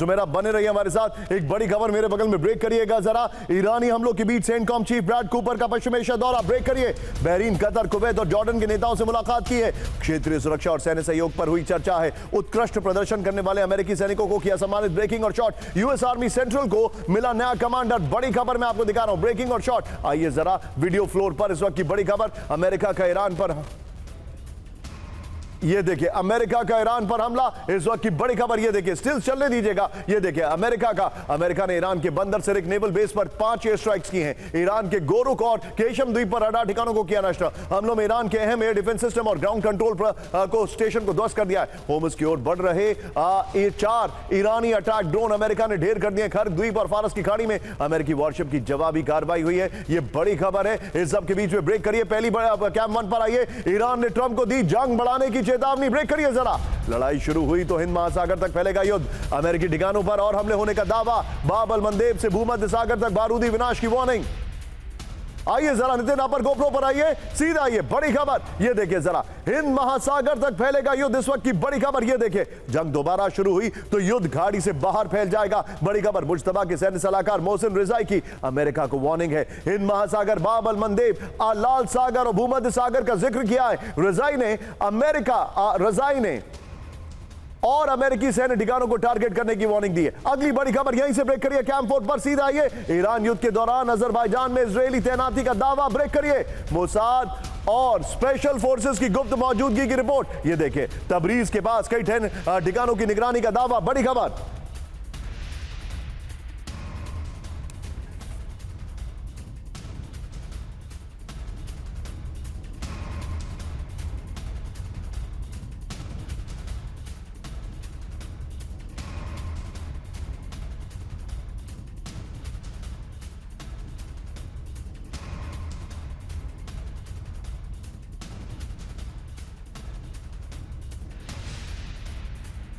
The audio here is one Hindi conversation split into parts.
सुमेरा बने रहिए हमारे साथ। एक बड़ी खबर मेरे बगल में, ब्रेक करिएगा जरा। ईरानी हमलों के बीच सेंटकॉम चीफ ब्रैड कूपर का पश्चिम एशिया दौरा, ब्रेक करिए। बहरीन, कतर, कुवैत और जॉर्डन के नेताओं से मुलाकात की है। क्षेत्रीय सुरक्षा और सैन्य सहयोग पर हुई चर्चा है। उत्कृष्ट प्रदर्शन करने वाले अमेरिकी सैनिकों को किया सम्मानित, ब्रेकिंग और शॉर्ट। यूएस आर्मी सेंट्रल को मिला नया कमांडर। बड़ी खबर मैं आपको दिखा रहा हूं, ब्रेकिंग और शॉर्ट। आइए जरा वीडियो फ्लोर पर इस वक्त की बड़ी खबर, अमेरिका का ईरान पर, ये देखिए अमेरिका का ईरान पर हमला, इस वक्त की बड़ी खबर। ये देखिए, स्टिल चलने दीजिएगा। ये देखिए अमेरिका ने ईरान के बंदर सिर एक नेवल बेस पर 5 एयर स्ट्राइक्स की हैं। ईरान के गोरुक और केशम द्वीप पर रडार ठिकानों को किया नष्ट। हमलों में ईरान के अहम एयर डिफेंस सिस्टम और ग्राउंड कंट्रोल को स्टेशन को ध्वस्त कर दिया है। होम्स की ओर बढ़ रहे 4 ईरानी अटैक ड्रोन अमेरिका ने ढेर कर दिए। खर्ग द्वीप और फारस की खाड़ी में अमेरिकी वॉरशिप की जवाबी कार्रवाई हुई है। ये बड़ी खबर है। इस सब के बीच में ब्रेक करिए, पहली कैंप 1 पर आइए। ईरान ने ट्रंप को दी जंग बढ़ाने की चेतावनी, ब्रेक करिए जरा। लड़ाई शुरू हुई तो हिंद महासागर तक फैलेगा युद्ध, अमेरिकी ठिकानों पर और हमले होने का दावा। बाब अल मंदेब से भूमध्य सागर तक बारूदी विनाश की वार्निंग। आइए जरा नितिन, आप पर गोप्रो पर आइए, सीधा आइए, बड़ी खबर। ये देखिए जरा, हिंद महासागर तक फैलेगा युद्ध, इस वक्त की बड़ी खबर। ये देखिए, जंग दोबारा शुरू हुई तो युद्ध घाटी से बाहर फैल जाएगा। बड़ी खबर, मुश्तबा के सैन्य सलाहकार मोहसिन रिजाई की अमेरिका को वार्निंग है। हिंद महासागर, बाब अल मंदेब, लाल सागर और भूमध्य सागर का जिक्र किया है रिजाई ने और अमेरिकी सैन्य ठिकानों को टारगेट करने की वार्निंग दी है। अगली बड़ी खबर यहीं से ब्रेक करिए, कैंप 4 पर सीधा आइए। ईरान युद्ध के दौरान अजरबैजान में इजरायली तैनाती का दावा, ब्रेक करिए। मोसाद और स्पेशल फोर्सेस की गुप्त मौजूदगी की रिपोर्ट। ये देखिए, तबरीज के पास कई ठिकानों की निगरानी का दावा, बड़ी खबर।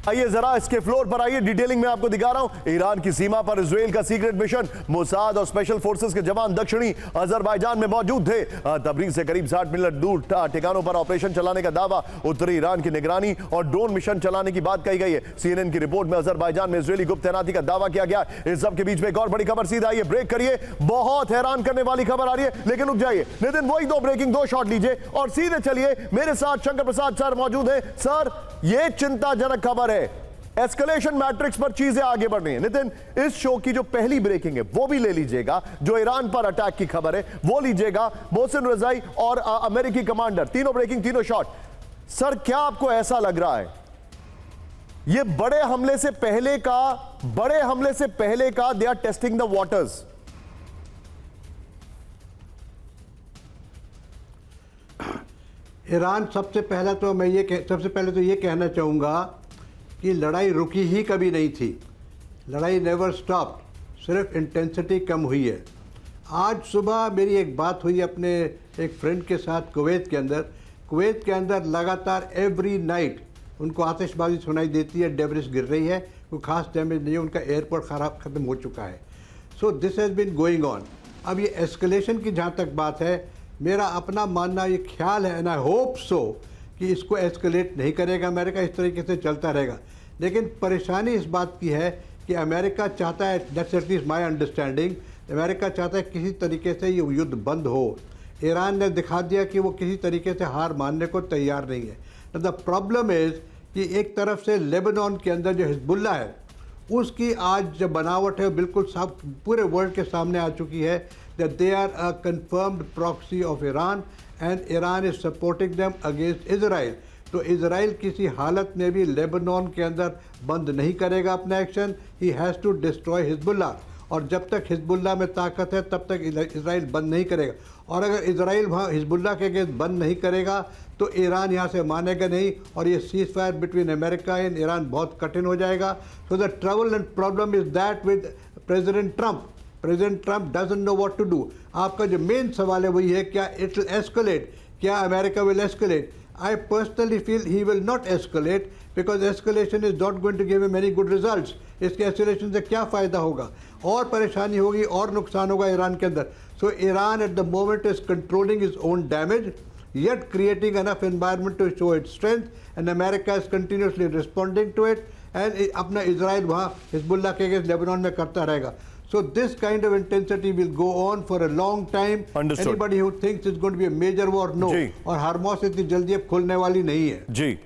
आइए जरा इसके फ्लोर पर आइए, डिटेलिंग में आपको दिखा रहा हूं। ईरान की सीमा पर इजराइल का सीक्रेट मिशन, मोसाद और स्पेशल फोर्सेस के जवान दक्षिणी अजरबैजान में मौजूद थे। तबरीज से करीब 60 मिनट दूर ठिकानों पर ऑपरेशन चलाने का दावा। उत्तरी ईरान की निगरानी और ड्रोन मिशन चलाने की बात कही गई है। CNN की रिपोर्ट में अजरबैजान में इजरायली गुप्त तैनाती का दावा किया गया। इस सब के बीच में एक और बड़ी खबर, सीधा आइए, ब्रेक करिए। बहुत हैरान करने वाली खबर आ रही है, लेकिन रुक जाइए नितिन, वही 2 ब्रेकिंग 2 शॉट लीजिए और सीधे चलिए। मेरे साथ शंकर प्रसाद सर मौजूद है। सर, यह चिंताजनक खबर है, एस्केलेशन मैट्रिक्स पर चीजें आगे बढ़ रही हैं। नितिन, इस शो की जो पहली ब्रेकिंग है वो भी ले लीजिएगा, जो ईरान पर अटैक की खबर है वो लीजिएगा। मोहसिन रिजाई और अमेरिकी कमांडर, तीनों ब्रेकिंग, तीनों शॉट। सर, क्या आपको ऐसा लग रहा है ये बड़े हमले से पहले का they are testing the waters? Iran सबसे पहले तो ये कहना चाहूँगा कि लड़ाई रुकी ही कभी नहीं थी। लड़ाई नेवर स्टॉप, सिर्फ इंटेंसिटी कम हुई है। आज सुबह मेरी एक बात हुई अपने एक फ्रेंड के साथ कुवैत के अंदर लगातार एवरी नाइट उनको आतिशबाजी सुनाई देती है, डेब्रिस गिर रही है, कोई खास डैमेज नहीं है, उनका एयरपोर्ट ख़त्म हो चुका है। So this has been going on. अब ये एस्केलेशन की जहाँ तक बात है, मेरा अपना मानना ये ख्याल है, एंड आई होप सो, कि इसको एस्केलेट नहीं करेगा अमेरिका, इस तरीके से चलता रहेगा। लेकिन परेशानी इस बात की है कि अमेरिका चाहता है, that's at least my understanding, America चाहता है किसी तरीके से ये युद्ध बंद हो। ईरान ने दिखा दिया कि वो किसी तरीके से हार मानने को तैयार नहीं है। द प्रॉब्लम इज़ कि एक तरफ से लेबनान के अंदर जो हिजबुल्लाह है उसकी आज जो बनावट है बिल्कुल साफ पूरे वर्ल्ड के सामने आ चुकी है, that they are a confirmed proxy of Iran and Iran is supporting them against Israel. तो इजराइल किसी हालत में भी लेबनान के अंदर बंद नहीं करेगा अपना action, he has to destroy Hezbollah. और जब तक हिजबुल्लाह में ताकत है तब तक इजराइल बंद नहीं करेगा। और अगर इजराइल वहाँ हिजबुल्लाह के अगेंस्ट बंद नहीं करेगा तो ईरान यहाँ से मानेगा नहीं, और ये ceasefire between America and Iran बहुत कठिन हो जाएगा। So the trouble and problem is that with president Trump doesn't know what to do. आपका जो मेन सवाल है वही है, क्या इट विल एस्केलेट, क्या America will escalate? I personally feel he will not escalate because escalation is not going to give him any good results. इसके escalation से क्या फ़ायदा होगा, और परेशानी होगी और नुकसान होगा ईरान के अंदर। So Iran at the moment is controlling its own damage, yet creating enough environment to show its strength, and America is continuously responding to it. And अपना इजराइल वहाँ हिजबुल्लाह के अगेंस्ट लेबनान में करता रहेगा. So this kind of intensity will go on for a long time. Understood. Anybody who thinks it's going to be a major war, no. जी. और हार्मोस इतनी जल्दी अब खुलने वाली नहीं है. जी